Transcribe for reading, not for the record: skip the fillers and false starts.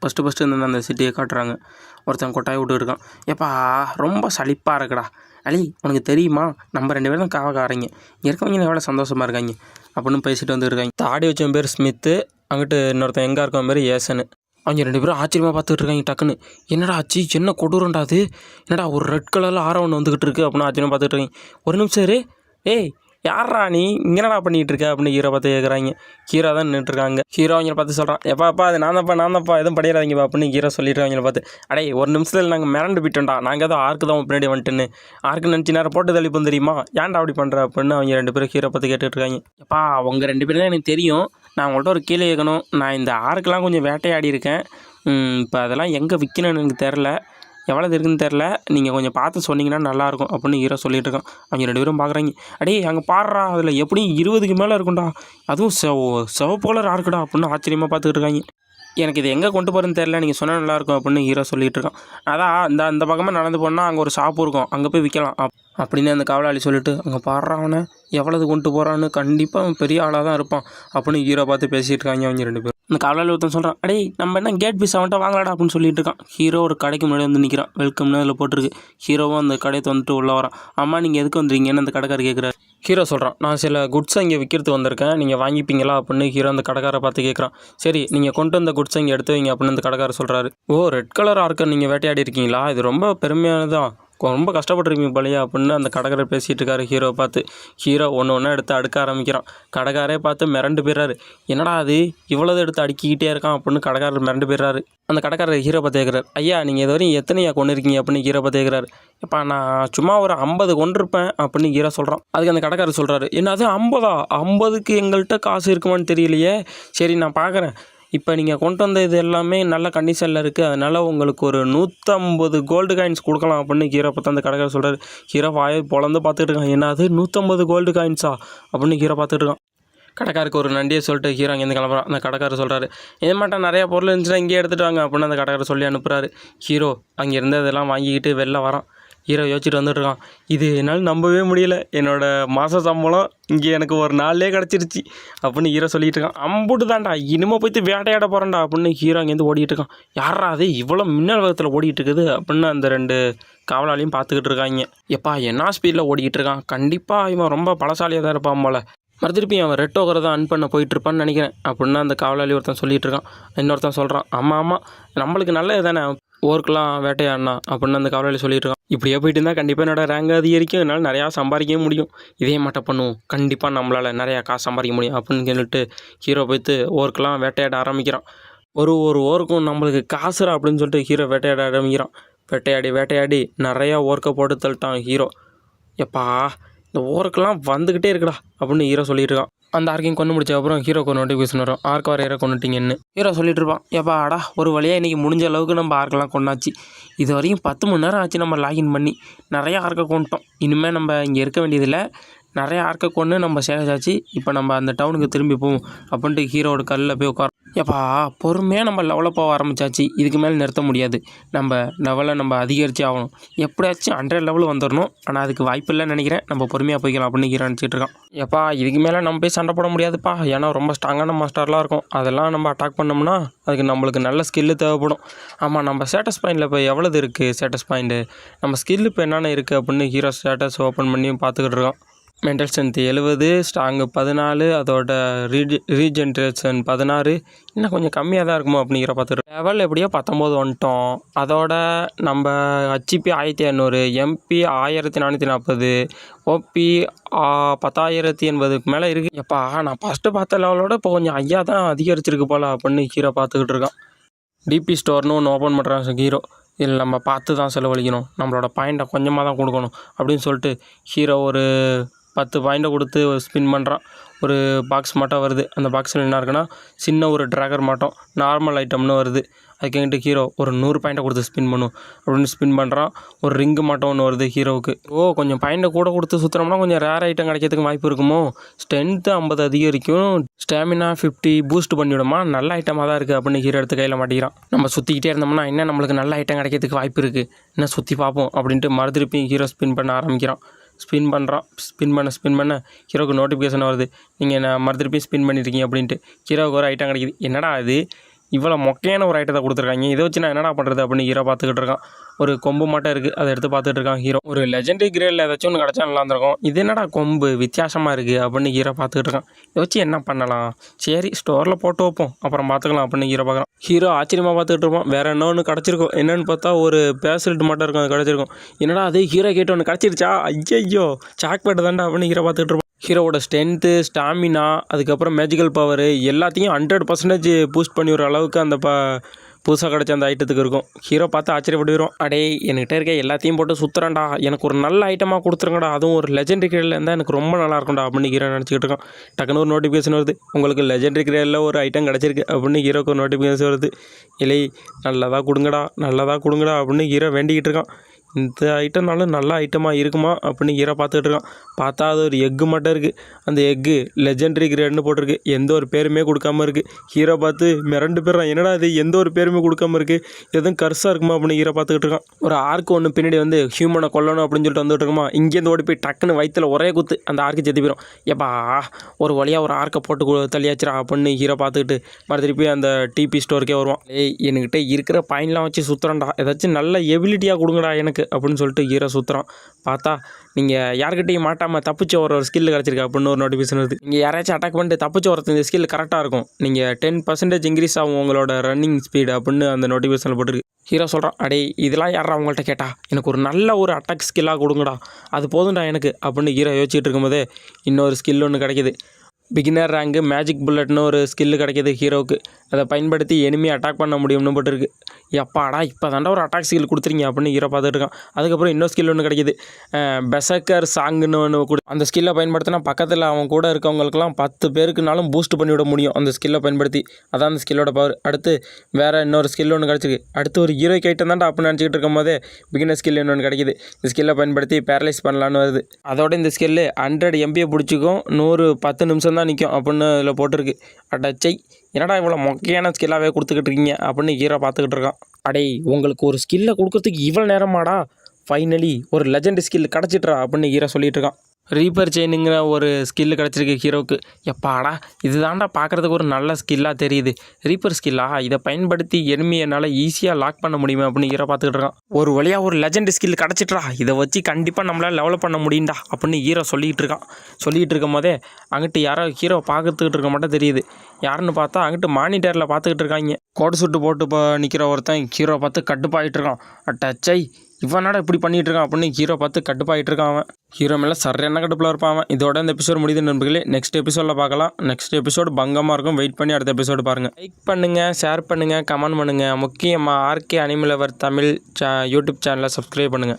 First அந்த சிட்டியை காட்டுறாங்க. ஒருத்தன் கொட்டாய் விட்டுக்கிட்டு இருக்கான். ஏப்பா ரொம்ப சலிப்பாக இருக்குடா அலி, உனக்கு தெரியுமா நம்ம 2 பேரும் தான் காவக்காரங்க, இங்கே இருக்கவங்க எவ்வளோ சந்தோஷமாக இருக்காங்க அப்படின்னு பேசிட்டு வந்துருக்காங்க. தாடி வச்சவன் பேர் ஸ்மித்து, அங்கிட்டு இன்னொருத்தன் எங்கே இருக்கவன் பேர் ஏசனு. அவங்க 2 பேரும் ஆச்சரியமாக பார்த்துக்கிட்டு இருக்காங்க. டக்குன்னு என்னடா ஆச்சு, என்ன கொடூரண்டா அது, என்னடா ஒரு ரெட் கலரில் ஆரவன் வந்துக்கிட்டு இருக்கு அப்படின்னு ஆச்சரியமாக பார்த்துட்டு இருக்காங்க. ஒரு நிமிஷம் இரு, ஏய் யாரா நீ இங்கே என்னடா பண்ணிகிட்டு இருக்க அப்படின்னு ஹீரோ பார்த்து கேட்குறாங்க. ஹீரோ தான் நின்றுட்டுருக்காங்க. ஹீரோ அவங்கள பார்த்து சொல்கிறான், எப்பா அது நான் தான்ப்பா எதுவும் படிக்கிறாங்கப்பா அப்படின்னு ஹீரோ சொல்லிட்டு அவங்கள பார்த்து, அடே ஒரு நிமிஷத்தில் நாங்கள் மிரண்டு போயிட்டோம்டா, நாங்கள் ஏதோ ஆர்க்கு தான் பின்னாடி வந்துட்டுன்னு, ஆர்க்கு நினச்சி நேரம் போட்டு தள்ளிப்போம் தெரியுமா, ஏன்டா அப்படி பண்ணுற அப்படின்னு அவங்க 2 பேரும் ஹீரோ பார்த்து கேட்டுட்டு இருக்காங்க. எப்பா அவங்க 2 பேரும் தான் எனக்கு தெரியும், நான் உங்கள்கிட்ட ஒரு கீழே கேட்கணும். நான் இந்த ஆர்க்கெலாம் கொஞ்சம் வேட்டையாடி இருக்கேன், இப்போ அதெல்லாம் எங்கே விற்கணும்னு எனக்கு தெரில, எவ்வளோ இருக்குன்னு தெரில, நீங்கள் கொஞ்சம் பார்த்து சொன்னீங்கன்னா நல்லாயிருக்கும் அப்படின்னு ஹீரோ சொல்லிட்டு இருக்கான். அவங்க 2 பேரும் பார்க்குறாங்க. அடே அங்கே பாடுறா, அதில் எப்படியும் 20க்கு மேலே இருக்கும்டா, அதுவும் சிவப்பு கலர் ஆர்க்குடா அப்படின்னு ஆச்சரியமாக பார்த்துக்கிட்டு இருக்காங்க. எனக்கு இது எங்கே கொண்டு போகிறதுன்னு தெரில, நீங்கள் சொன்னால் நல்லாயிருக்கும் அப்படின்னு ஹீரோ சொல்லிகிட்டு இருக்கான். அதான் அந்த பக்கமாக நடந்து போனால் அங்கே ஒரு ஷாப்பு இருக்கும், அங்கே போய் விற்கலாம் அப்படின்னு அந்த காவலாளி சொல்லிட்டு, அங்கே பாடுறாவனை எவ்வளவு கொண்டு போகிறான்னு, கண்டிப்பாக அவன் பெரிய ஆளாக தான் இருப்பான் அப்படின்னு ஹீரோ பார்த்து பேசிகிட்டு இருக்காங்க அவங்க 2 பேரும். அந்த காவலாளி ஒருத்தன் சொல்கிறான், அடே நம்ம என்ன கேட் பீஸ் அவன்கிட்ட வாங்கலாடா அப்படின்னு சொல்லிட்டு இருக்கான். ஹீரோ ஒரு கடைக்கு முன்னாடி வந்து நிற்கிறான். வெல்கம்னு அதில் போட்டிருக்கு. ஹீரோவும் அந்த கடையை வந்துட்டு உள்ளே வரான். அம்மா நீங்கள் எதுக்கு வந்துறீங்கன்னு அந்த கடைக்காரர் கேட்குறாரு. ஹீரோ சொல்கிறான், நான் சில குட்ஸை இங்கே விற்கிறது வந்திருக்கேன், நீங்கள் வாங்கிப்பீங்களா அப்படின்னு ஹீரோ அந்த கடைக்காரை பார்த்து கேட்குறான். சரி நீங்கள் கொண்டு வந்த குட்ஸை இங்கே எடுத்து வைங்க அப்படின்னு அந்த கடைக்காரர் சொல்கிறாரு. ஓ ரெட் கலர் ஆர்க்கர் நீங்கள் வேட்டையாடி இருக்கீங்களா, இது ரொம்ப பெருமையானதான், ரொம்ப கஷ்டப்பட்டுருக்கீங்க போலையா அப்படின்னு அந்த கடைக்காரர் பேசிகிட்டு இருக்காரு. ஹீரோவை பார்த்து ஹீரோ ஒன்று எடுத்து அடுக்க ஆரம்பிக்கிறான். கடைக்காரே பார்த்து மிரண்டு போயிடுறாரு. என்னடா அது இவ்வளவு எடுத்து அடுக்கிக்கிட்டே இருக்கான் அப்படின்னு கடைக்காரர் மிரண்டு போயிடுறாரு. அந்த கடைக்காரர் ஹீரோ பார்த்து கேட்குறாரு, ஐயா நீங்கள் இது வரையும் எத்தனையா கொண்டு இருக்கீங்க அப்படின்னு ஹீரோ பார்த்து கேட்குறாரு. எப்பா நான் சும்மா ஒரு 50 கொண்டிருப்பேன் அப்படின்னு ஹீரோ சொல்கிறான். அதுக்கு அந்த கடைக்காரர் சொல்கிறாரு, என்னது 50க்கு எங்கள்கிட்ட காசு இருக்குமான்னு தெரியலையே, சரி நான் பார்க்குறேன், இப்போ நீங்கள் கொண்டு வந்த இது எல்லாமே நல்ல கண்டிஷனில் இருக்குது, அதனால் உங்களுக்கு ஒரு 150 கோல்டு காயின்ஸ் கொடுக்கலாம் அப்படின்னு ஹீரோ பார்த்து அந்த கடைக்காரர் சொல்கிறாரு. ஹீரோ வாயை பொழந்து பார்த்துட்டு இருக்கான். என்னது 150 கோல்டு காயின்ஸா அப்படின்னு ஹீரோ பார்த்துட்டு இருக்கான். கடைக்காருக்கு ஒரு நன்றியை சொல்லிட்டு ஹீரோ அங்கேருந்து கிளம்புறான். அந்த கடைக்காரர் சொல்கிறாரு, இது மட்டும் நிறையா பொருள் இருந்துச்சுன்னா இங்கே எடுத்துகிட்டு வாங்க அப்படின்னு அந்த கடைக்காரர் சொல்லி அனுப்புகிறாரு. ஹீரோ அங்கே இருந்து அதெல்லாம் வாங்கிக்கிட்டு வெளில வரான். ஹீரோ யோசிச்சுட்டு வந்துட்டுருக்கான். இது என்னால் நம்பவே முடியல, என்னோடய மாத சம்பளம் இங்கே எனக்கு ஒரு நாள்லேயே கிடச்சிருச்சு அப்படின்னு ஹீரோ சொல்லிகிட்டு இருக்கான். அம்புட்டு தான்டா, இனிமேல் போய்த்து வேட்டையாட போகிறேன்டா அப்படின்னு ஹீரோ அங்கேருந்து ஓடிட்டு இருக்கான். யாரா அது இவ்வளோ மின்னல் வேகத்தில் ஓடிட்டு இருக்குது அப்படின்னு அந்த 2 காவலாளியும் பார்த்துக்கிட்டு இருக்காங்க. எப்பா என்ன ஸ்பீடில் ஓடிக்கிட்டு இருக்கான், கண்டிப்பாக இவன் ரொம்ப பலசாலியாக தான் இருப்பான் போல, மறுதிருப்பி அவன் ரெட் ஓகரை தான் அன் பண்ண போயிட்டுருப்பான்னு நினைக்கிறேன் அப்படின்னு அந்த காவலாளி ஒருத்தன் சொல்லிகிட்டு இருக்கான். இன்னொருத்தன் சொல்கிறான், ஆமாம் நம்மளுக்கு நல்லது தானே ஓர்க்கெலாம் வேட்டையாடினா அப்படின்னு அந்த காவலாளி சொல்லிட்டு இருக்கான். இப்படியே போயிட்டு இருந்தால் கண்டிப்பாக என்னோட ரேங்க் அதிகரிக்கும், என்னால் நிறையா சம்பாதிக்க முடியும், இதே மட்டும் பண்ணுவோம், கண்டிப்பாக நம்மளால் நிறையா காசு சம்பாதிக்க முடியும் அப்படின்னு சொல்லிட்டு ஹீரோ போய்த்து ஓர்க்கெலாம் வேட்டையாட ஆரம்பிக்கிறான். ஒரு ஓருக்கும் நம்மளுக்கு காசுரா அப்படின்னு சொல்லிட்டு ஹீரோ வேட்டையாட ஆரம்பிக்கிறான். வேட்டையாடி நிறையா ஓர்க்கை போட்டு தள்ளிட்டான் ஹீரோ. எப்பா இந்த ஓர்க்கெல்லாம் வந்துக்கிட்டே இருக்குடா அப்படின்னு ஹீரோ சொல்லிட்டு இருக்கான். அந்த ஆர்க்கையும் கொண்டு முடிச்ச அப்புறம் ஹீரோக்கு ஒரு நோட்டிஃபிகேஷன் வரும், ஆர்க் வர கொண்டுட்டிங்கன்னு. ஹீரோ சொல்லிட்டு இருப்பான். எப்பாடா ஒரு வழியாக இன்றைக்கி முடிஞ்ச அளவுக்கு நம்ம ஆர்க்கெல்லாம் கொண்டாச்சு, இது வரையும் 10 மணி நேரம் ஆச்சு நம்ம லாகின் பண்ணி, நிறையா ஆர்க்கை கொண்டுட்டோம், இனிமேல் நம்ம இங்கே இருக்க வேண்டியதில்லை, நிறையா ஆர்க்கை கொண்டு நம்ம சேதாச்சு, இப்போ நம்ம அந்த டவுனுக்கு திரும்பி போவோம் அப்படின்ட்டு ஹீரோட கல்லில் போய் உட்காரோம். எப்பா பொறுமையாக நம்ம லெவலில் போக ஆரம்பித்தாச்சு, இதுக்கு மேலே நிறுத்த முடியாது, நம்ம லெவலை நம்ம அதிகரித்து ஆகணும், எப்படியாச்சும் 100 லெவல் வந்துடணும், ஆனால் அதுக்கு வாய்ப்பு இல்லைன்னு நினைக்கிறேன், நம்ம பொறுமையாக போய்க்கலாம் அப்படின்னு ஹீரோ நினச்சிட்டு இருக்கான். எப்பா இதுக்கு மேலே நம்ம போய் சண்டை போட முடியாதுப்பா, ஏன்னா ரொம்ப ஸ்ட்ராங்கான மாஸ்டர்லாம் இருக்கும், அதெல்லாம் நம்ம அட்டாக் பண்ணோம்னா அதுக்கு நம்மளுக்கு நல்ல ஸ்கில்லு தேவைப்படும். ஆமாம் நம்ம ஸ்டேட்டஸ் பாயிண்டில் இப்போ எவ்வளவு இருக்குது, ஸ்டேட்டஸ் பாயிண்ட்டு நம்ம ஸ்கில் இப்போ என்னென்ன இருக்குது அப்படின்னு ஹீரோ ஸ்டேட்டஸ் ஓப்பன் பண்ணி பார்த்துக்கிட்டு இருக்கான். மென்டல் ஸ்ட்ரென்த் 70, ஸ்ட்ராங்கு 14, அதோட ரீஜென்ரேஷன் 16, இன்னும் கொஞ்சம் கம்மியாக தான் இருக்குமோ அப்படிங்கிற பார்த்துட்டு லெவல் எப்படியோ 19 வந்துட்டோம். அதோட நம்ம ஹெச்பி 1500, எம்பி 1440, ஓபி 10,080க்கு மேலே இருக்குது. எப்பா நான் ஃபஸ்ட்டு பார்த்த லெவலோட இப்போ கொஞ்சம் ஐயா தான் அதிகரிச்சிருக்கு போல் அப்படின்னு ஹீரோ பார்த்துக்கிட்டு இருக்கான். டிபி ஸ்டோர்னு ஒன்று ஓப்பன் பண்ணுறாங்க ஹீரோ. இதில் நம்ம பார்த்து தான் செலவழிக்கணும், நம்மளோட பாயிண்ட்டை கொஞ்சமாக தான் கொடுக்கணும் அப்படின்னு சொல்லிட்டு ஹீரோ ஒரு 10 பாயிண்ட்டை கொடுத்து ஸ்பின் பண்ணுறான். ஒரு பாக்ஸ் மட்டும் வருது, அந்த பாக்ஸில் என்ன இருக்குன்னா சின்ன ஒரு ட்ராகர் மாட்டோம் நார்மல் ஐட்டம்னு வருது. அதுக்கிட்ட ஹீரோ ஒரு 100 பாயிண்ட்டை கொடுத்து ஸ்பின் பண்ணும் அப்படின்னு ஸ்பின் பண்ணுறான். ஒரு ரிங்கு மாட்டோம் ஒன்று வருது ஹீரோவுக்கு. கொஞ்சம் பாயிண்ட்டை கூட கொடுத்து சுற்றுறோம்னா கொஞ்சம் ரேர் ஐட்டம் கிடைக்கிறதுக்கு வாய்ப்பு இருக்குமோ. ஸ்ட்ரென்த்து 50 அதிகரிக்கும், ஸ்டாமினா 50 பூஸ்ட் பண்ணிவிடுமா, நல்ல ஐட்டமாக தான் இருக்குது அப்படின்னு ஹீரோ எடுத்து கையில் மாட்டிக்கிறான். நம்ம சுற்றிக்கிட்டே இருந்தோம்னா என்ன நம்மளுக்கு நல்ல ஐட்டம் கிடைக்கிறதுக்கு வாய்ப்பு இருக்குது, என்ன சுற்றி பார்ப்போம் அப்படின்ட்டு மறுதிருப்பி ஹீரோ ஸ்பின் பண்ண ஆரம்பிக்கிறான். ஸ்பின் பண்ணுறான். ஸ்பின் பண்ண ஹீரோவுக்கு நோட்டிஃபிகேஷன் வருது, நீங்கள் நான் மறுதிருப்பி ஸ்பின் பண்ணியிருக்கீங்க அப்படின்ட்டு. ஹீரோவுக்கு ஒரு ஐட்டம் கிடைக்கிது. என்னடா அது இவ்வளோ மொக்கையான ஒரு ஐட்டத்தை கொடுத்துருக்காங்க, இதை வச்சு நான் என்னடா பண்ணுறது அப்படின்னு ஹீரோ பார்த்துக்கிட்டு இருக்கான். ஒரு கொம்பு மட்டும் இருக்குது, அதை எடுத்து பார்த்துட்டு இருக்கான் ஹீரோ. ஒரு லெஜெண்டரி கிரேடில் ஏதாச்சும் ஒன்று கிடச்சா நல்லா இருந்திருக்கும், இது என்னடா கொம்பு வித்தியாசமாக இருக்குது அப்படின்னு ஹீரோ பார்த்துக்கிட்டு இருக்கான். இதை வச்சு என்ன பண்ணலாம், சரி ஸ்டோரில் போட்டு வைப்போம் அப்புறம் பார்த்துக்கலாம் அப்படின்னு ஹீரோ பார்க்குறான். ஹீரோ ஆச்சரியமாக பார்த்துக்கிட்டு இருப்பான். வேறு இன்னொன்று கிடச்சிருக்கும், என்னென்னு பார்த்தா ஒரு பேசல்ட் மட்டும் இருக்கும், அது கிடச்சிருக்கும். என்னடா அது ஹீரோ கேட்டு ஒன்று கிடச்சிருச்சா, ஐயோ சாக்லேட் தாண்டா அப்படின்னு ஹீரோ பார்த்துக்கிட்டு இருப்பான். ஹீரோவோட ஸ்ட்ரென்த்து, ஸ்டாமினா, அதுக்கப்புறம் மேஜிக்கல் பவரு எல்லாத்தையும் 100% பூஸ்ட் பண்ணி ஒரு அளவுக்கு அந்த புதுசாக கிடச்ச அந்த ஐட்டத்துக்கு இருக்கும். ஹீரோ பார்த்து ஆச்சரியப்பட்டுருவோம். அடே என்கிட்ட இருக்க எல்லாத்தையும் போட்டு சுற்றுறான்டா, எனக்கு ஒரு நல்ல ஐட்டமாக கொடுத்துருங்கடா, அதுவும் ஒரு லெஜெண்டரி கிரேடில் இருந்தால் எனக்கு ரொம்ப நல்லா இருக்கும்டா அப்படின்னு ஹீரோ நினச்சிக்கிட்டு இருக்கான். டக்குன்னு ஒரு நோட்டிஃபிகேஷன் வருது, உங்களுக்கு லெஜெண்டரி கிரேடில் ஒரு ஐட்டம் கிடச்சிருக்கு அப்படின்னு ஹீரோக்கு ஒரு நோட்டிஃபிகேஷன் வருது. இல்லை நல்லதாக கொடுங்கடா அப்படின்னு ஹீரோ வேண்டிக்கிட்டு இருக்கான். இந்த ஐட்டம்னாலும் நல்ல ஐட்டமாக இருக்குமா அப்படின்னு ஹீரோ பார்த்துக்கிட்டு இருக்கான். பார்த்தா அது ஒரு எக்கு மட்டும் இருக்குது, அந்த எக்கு லெஜெண்டரி கிரேட்னு போட்டிருக்கு, எந்த ஒரு பேருமே கொடுக்காம இருக்குது. ஹீரோ பார்த்து மிரண்டு போயிடுறான், என்னடா இது எந்த ஒரு பேருமே கொடுக்காம இருக்குது, எதுவும் கர்ஸாக இருக்குமா அப்படின்னு ஹீரோ பார்த்துக்கிட்டு இருக்கான். ஒரு ஆர்க்கு ஒன்று பின்னாடி வந்து ஹியூமனை கொல்லணும் அப்படின்னு சொல்லிட்டு வந்துட்டு இருக்குமா, இங்கேருந்து ஓடி போய் டக்குன்னு வயிற்றுல ஒரே குத்து அந்த ஆர்க்கு செத்து போயிடும். ஏப்பா ஒரு வழியாக ஒரு ஆர்க்கை போட்டு தள்ளியாச்சுரா அப்படின்னு ஹீரோ பார்த்துக்கிட்டு திருப்பி அந்த டிபி ஸ்டோருக்கே வருவான். என்கிட்ட இருக்கிற பாயிண்ட்லாம் வச்சு சுற்றுறேன்டா, ஏதாச்சும் நல்ல எபிலிட்டியாக கொடுங்கடா எனக்கு அப்படின்னு சொல்லிட்டு ஹீரோ சுற்றுறான். பார்த்தா நீங்கள் யார்கிட்டையும் மாட்டாமல் தப்பிச்சு ஒரு ஸ்கில் கிடச்சிருக்கு அப்படின்னு ஒரு நோட்டிஃபிகேஷன் வருது. நீங்கள் யாராச்சும் அட்டாக் பண்ணிட்டு தப்பிச்சு வரது இந்த ஸ்கில் கரெக்டாக இருக்கும், நீங்கள் 10% இன்க்ரீஸ் ஆகும் உங்களோட ரன்னிங் ஸ்பீடு அப்படின்னு அந்த நோட்டிஃபிகேஷனில் போட்டுருக்கு. ஹீரோ சொல்கிறான், அடே இதெல்லாம் யாரா அவங்கள்ட்ட கேட்டா, எனக்கு ஒரு நல்ல ஒரு அட்டாக் ஸ்கில்லாக கொடுங்கடா, அது போதும்டா எனக்கு அப்படின்னு ஹீரோ யோசிச்சுட்டு இருக்கும்போதே இன்னொரு ஸ்கில் ஒன்று கிடைக்கிது. பிகினர் ரேங்கு மேஜிக் புல்லட்னு ஒரு ஸ்கில்லு கிடைக்கிது ஹீரோவுக்கு. அதை பயன்படுத்தி எனிமி அட்டாக் பண்ண முடியும்னு போட்டுருக்கு. எப்பாடா இப்போ தாண்டா ஒரு அட்டாக் ஸ்கில் கொடுத்துருங்க அப்படின்னு ஹீரோ பார்த்துட்டு இருக்கான். அதுக்கப்புறம் இன்னொரு ஸ்கில் ஒன்று கிடைக்கிது, பெசக்கர் சாங்குன்னு ஒன்று கூட. அந்த ஸ்கில்லை பயன்படுத்தினா பக்கத்தில் அவன் கூட இருக்கவங்களுக்குலாம் 10 பேருக்குனாலும் பூஸ்ட் பண்ணிவிட முடியும் அந்த ஸ்கில்லை பயன்படுத்தி. அதான் அந்த ஸ்கில்லோட பவர். அடுத்து வேறு இன்னொரு ஸ்கில் ஒன்று கிடச்சிருக்கு. அடுத்து ஒரு ஹீரோய்க்கு ஐட்டம் தான்டா அப்படின்னு நினச்சிக்கிட்டு இருக்கும் போதே பிகினர் ஸ்கில் இன்னொன்று கிடைக்கிது. இந்த ஸ்கில்லை பயன்படுத்தி பேரலைஸ் பண்ணலான்னு வருது. அதோட இந்த ஸ்கில்லு 100 MB பிடிச்சிக்கும், 10 நிமிஷம் தான் நிற்கும் அப்படின்னு அதில் போட்டிருக்கு. அடச்சை என்னடா இவ்வளோ மொக்கையான ஸ்கில்லாகவே கொடுத்துக்கிட்டு இருக்கீங்க அப்படின்னு ஹீரோ பார்த்துக்கிட்டு இருக்கான். அடே உங்களுக்கு ஒரு ஸ்கில்லை கொடுக்கறதுக்கு இவ்வளோ நேரமாடா, ஃபைனலி ஒரு லெஜெண்ட் ஸ்கில் கிடச்சிட்றா அப்படின்னு ஹீரோ சொல்லிட்டு இருக்கான். ரீப்பர் செயினுங்கிற ஒரு ஸ்கில்லு கிடச்சிருக்கு ஹீரோவுக்கு. எப்பாடா இது தாண்டா பார்க்குறதுக்கு ஒரு நல்ல ஸ்கில்லாக தெரியுது, ரீப்பர் ஸ்கில்லா, இதை பயன்படுத்தி எனிமியை என்னால் ஈஸியாக லாக் பண்ண முடியுமா அப்படின்னு ஹீரோ பார்த்துக்கிட்டு இருக்கான். ஒரு வழியாக ஒரு லெஜெண்ட் ஸ்கில் கிடச்சிட்றா, இதை வச்சு கண்டிப்பாக நம்மளால் டெவலப் பண்ண முடியும்டா அப்படின்னு ஹீரோ சொல்லிகிட்டு இருக்கும் போதே அங்கிட்டு யாரோ ஹீரோ பார்த்துக்கிட்டு இருக்க மட்டும் தெரியுது. யாருன்னு பார்த்தா அங்கிட்டு மானிட்டரில் பார்த்துக்கிட்டு இருக்காங்க. கோடு சுட்டு போட்டு நிற்கிற ஒருத்தன் ஹீரோ பார்த்து கட்டுப்பாகிட்டு இருக்கான். டச்சை இவனாடா இப்படி பண்ணிகிட்டு இருக்கான் அப்படின்னு ஹீரோ பார்த்து கட்டுப்பாகிட்டு இருக்கான். அவன் ஹீரோ மேலே சரியான கடுப்பில் இருப்பான் அவன். இதோட இந்த எபிசோடு முடியுது நண்பர்களே, நெக்ஸ்ட் எபிசோடில் பார்க்கலாம். நெக்ஸ்ட் எபிசோடு பங்கமாக இருக்கும், வெயிட் பண்ணி அடுத்த எபிசோடு பாருங்கள். லைக் பண்ணுங்கள், ஷேர் பண்ணுங்கள், கமெண்ட் பண்ணுங்கள். முக்கியமாக RK animal lover Tamil YouTube சேனலை சப்ஸ்கிரைப் பண்ணுங்கள்.